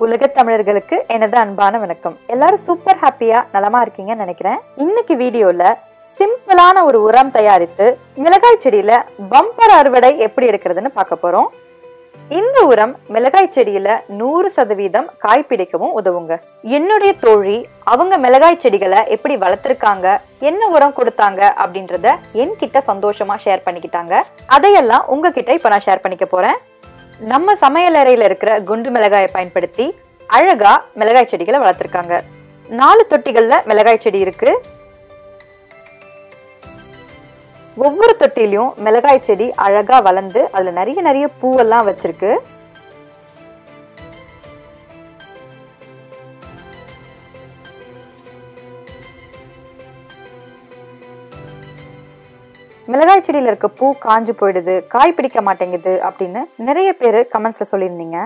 உலக தமிழர்களுக்கு எனது அன்பான வணக்கம். எல்லாரும் சூப்பர் ஹாப்பியா நலமா இருக்கீங்கன்னு நினைக்கிறேன். இன்னைக்கு வீடியோல சிம்பிளான ஒரு உரம் தயாரித்து மிளகாய் செடியில பம்பர் அறுவடை எப்படி எடுக்கிறதுன்னு பார்க்க போறோம். இந்த உரம் மிளகாய் செடியில 100% காய் பிடிக்கவும் உதவுங்க. என்னுடைய தோழி அவங்க மிளகாய் செடிகளை எப்படி வளர்த்திருக்காங்க, என்ன உரம் கொடுத்தாங்க அப்படின்றத என்கிட்ட சந்தோஷமா ஷேர் பண்ணிக்கிட்டாங்க. அதையெல்லாம் உங்ககிட்ட இப்ப நான் ஷேர் பண்ணிக்க போறேன். நம்ம சமையலறையில இருக்கிற குண்டு மிளகாயை பயன்படுத்தி அழகா மிளகாய் செடிகளை வளர்த்திருக்காங்க. 4 தொட்டிகள்ல மிளகாய் செடி இருக்கு. ஒவ்வொரு தொட்டிலையும் மிளகாய் செடி அழகா வளர்ந்து அதுல நிறைய பூவெல்லாம் வச்சிருக்கு. மிளகாய் செடியில இருக்க பூ காஞ்சு போயிடுது, காய் பிடிக்க மாட்டேங்குது அப்படின்னு நிறைய பேர் கமெண்ட்ஸ்ல சொல்லியிருந்தீங்க.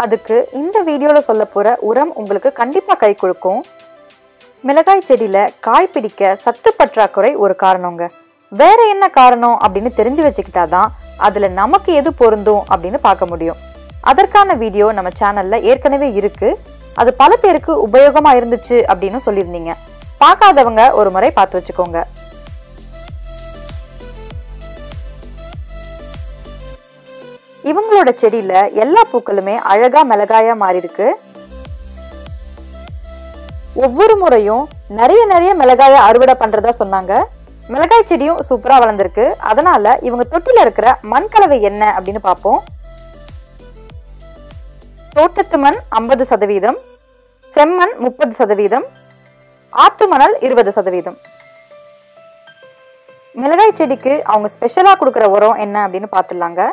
அதுக்கு இந்த வீடியோல சொல்ல போற உரம் உங்களுக்கு கண்டிப்பா கை கொடுக்கும். மிளகாய் செடியில காய் பிடிக்க சத்து பற்றாக்குறை ஒரு காரணங்க. வேற என்ன காரணம் அப்படின்னு தெரிஞ்சு வச்சுக்கிட்டாதான் அதுல நமக்கு எது பொருந்தும் அப்படின்னு பார்க்க முடியும். அதற்கான வீடியோ நம்ம சேனல்ல ஏற்கனவே இருக்கு. அது பல பேருக்கு உபயோகமா இருந்துச்சு அப்படின்னு சொல்லியிருந்தீங்க. பார்க்காதவங்க ஒரு முறை பார்த்து வச்சுக்கோங்க. இவங்களோட செடியில எல்லா பூக்களுமே அழகா மிளகாயா மாறி இருக்கு. ஒவ்வொரு முறையும் நிறைய மிளகாய அறுவடை பண்றதா சொன்னாங்க. மிளகாய் செடியும் சூப்பரா வளர்ந்துருக்கு. அதனால இவங்க தொட்டில இருக்கிற மண் கலவை என்ன அப்படின்னு பார்ப்போம். தோட்டத்து மண் 50%, செம்மண் 30%, ஆத்து மணல் 20%. மிளகாய் செடிக்கு அவங்க ஸ்பெஷலா கொடுக்குற உரம் என்ன அப்படின்னு பார்த்துடலாங்க.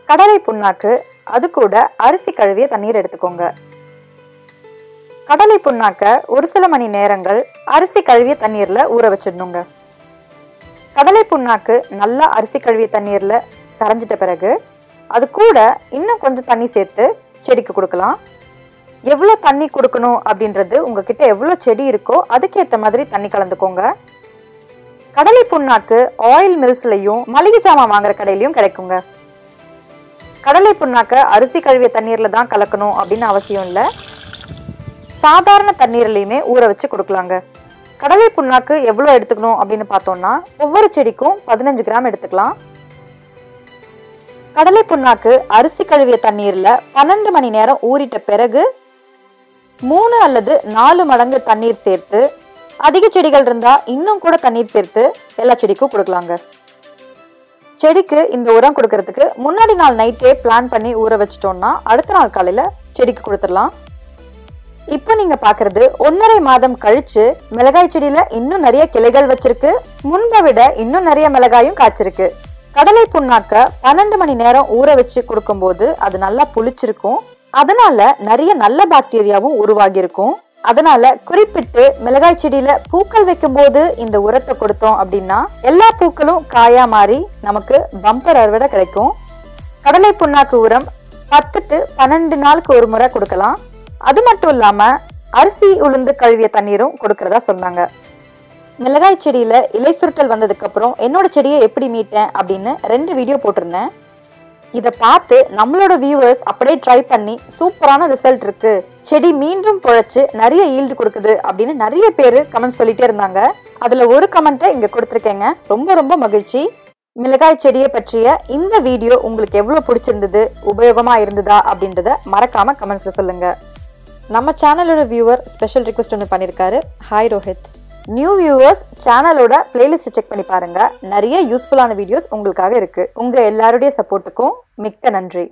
கடலை புண்ணாக்கு, அது கூட அரிசி கழுவிய தண்ணீர் எடுத்துக்கோங்க. கடலை புண்ணாக்க ஒரு சில மணி நேரங்கள் அரிசி கழுவிய தண்ணீர்ல ஊற வச்சிடணுங்க. கடலை புண்ணாக்கு நல்லா அரிசி கழுவிய தண்ணீர்ல கரைஞ்சிட்ட பிறகு அது கூட இன்னும் கொஞ்சம் தண்ணி சேர்த்து செடிக்கு கொடுக்கலாம். எவ்வளோ தண்ணி கொடுக்கணும் அப்படின்றது உங்ககிட்ட எவ்வளோ செடி இருக்கோ அதுக்கேற்ற மாதிரி தண்ணி கலந்துக்கோங்க. கடலை புண்ணாக்கு ஆயில் மில்ஸ்லையும் மளிகை ஜாமான் வாங்குற கடையிலையும் கிடைக்குங்க. கடலை புண்ணாக்க அரிசி கழுவிய தண்ணீர்ல தான் கலக்கணும் அப்படின்னு அவசியம் இல்லை. சாதாரண தண்ணீர்லையுமே ஊற வச்சு கொடுக்கலாங்க. கடலை புண்ணாக்கு எவ்வளோ எடுத்துக்கணும் அப்படின்னு பார்த்தோம்னா ஒவ்வொரு செடிக்கும் 15 கிராம் எடுத்துக்கலாம். கடலை புண்ணாக்கு அரிசி கழுவிய தண்ணீர்ல 12 மணி நேரம் ஊறிட்ட பிறகு 3 அல்லது 4 மடங்கு தண்ணீர் சேர்த்து, அதிக செடிகள் இருந்தா இன்னும் கூட தண்ணீர் சேர்த்து எல்லா செடிக்கும் கொடுக்கலாங்க. செடிக்கு இந்த உரம் கொடுக்கறதுக்கு முன்னாடி நாள் நைட்டே பிளான் பண்ணி ஊற வச்சிட்டோம்னா அடுத்த நாள் காலையில செடிக்கு கொடுத்துடலாம். இப்ப நீங்க பாக்குறது 1.5 மாதம் கழிச்சு மிளகாய் செடியில இன்னும் நிறைய கிளைகள் வச்சிருக்கு. முன்பை விட இன்னும் நிறைய மிளகாயும் காய்ச்சிருக்கு. கடலை புண்ணாக்க 12 மணி நேரம் ஊற வச்சு கொடுக்கும் போது அது நல்லா புளிச்சிருக்கும். அதனால நிறைய நல்ல பாக்டீரியாவும் உருவாகி இருக்கும். அதனால குறிப்பிட்டு மிளகாய் செடியில பூக்கள் வைக்கும் போது இந்த உரத்தை கொடுத்தோம் அப்படின்னா எல்லா பூக்களும் காயா மாறி நமக்கு பம்பர் அறுவடை கிடைக்கும். கடலை புண்ணாக்கு உரம் 10 to 12 நாளுக்கு ஒரு முறை கொடுக்கலாம். அது மட்டும் இல்லாம அரிசி உளுந்து கழுவிய தண்ணீரும் கொடுக்கறதா சொன்னாங்க. மிளகாய் செடியில இலை சுருட்டல் வந்ததுக்கு அப்புறம் என்னோட செடியை எப்படி மீட்டேன் அப்படின்னு 2 வீடியோ போட்டிருந்தேன். இதை பார்த்து நம்மளோட வியூவர்ஸ் அப்படியே ட்ரை பண்ணி சூப்பரான ரிசல்ட் இருக்கு, செடி மீண்டும் பொழைச்சு நிறைய ஈல்டு கொடுக்குது அப்படின்னு நிறைய பேர் கமெண்ட் சொல்லிட்டே இருந்தாங்க. அதுல ஒரு கமெண்ட்டை இங்க கொடுத்துருக்கேங்க. ரொம்ப மகிழ்ச்சி. மிளகாய் செடியை பற்றிய இந்த வீடியோ உங்களுக்கு எவ்வளவு பிடிச்சிருந்தது, உபயோகமா இருந்ததா அப்படின்றத மறக்காம கமெண்ட்ஸ்ல சொல்லுங்க. நம்ம சேனலோட வியூவர் ஸ்பெஷல் ரிக்வெஸ்ட் ஒன்று பண்ணியிருக்காரு. ஹாய் ரோஹித். நியூ வியூவர்ஸ் சேனலோட பிளேலிஸ்ட் செக் பண்ணி பாருங்க. நிறைய யூஸ்ஃபுல்லான வீடியோஸ் உங்களுக்காக இருக்கு. உங்க எல்லாருடைய சப்போர்ட்டுக்கும் மிக்க நன்றி.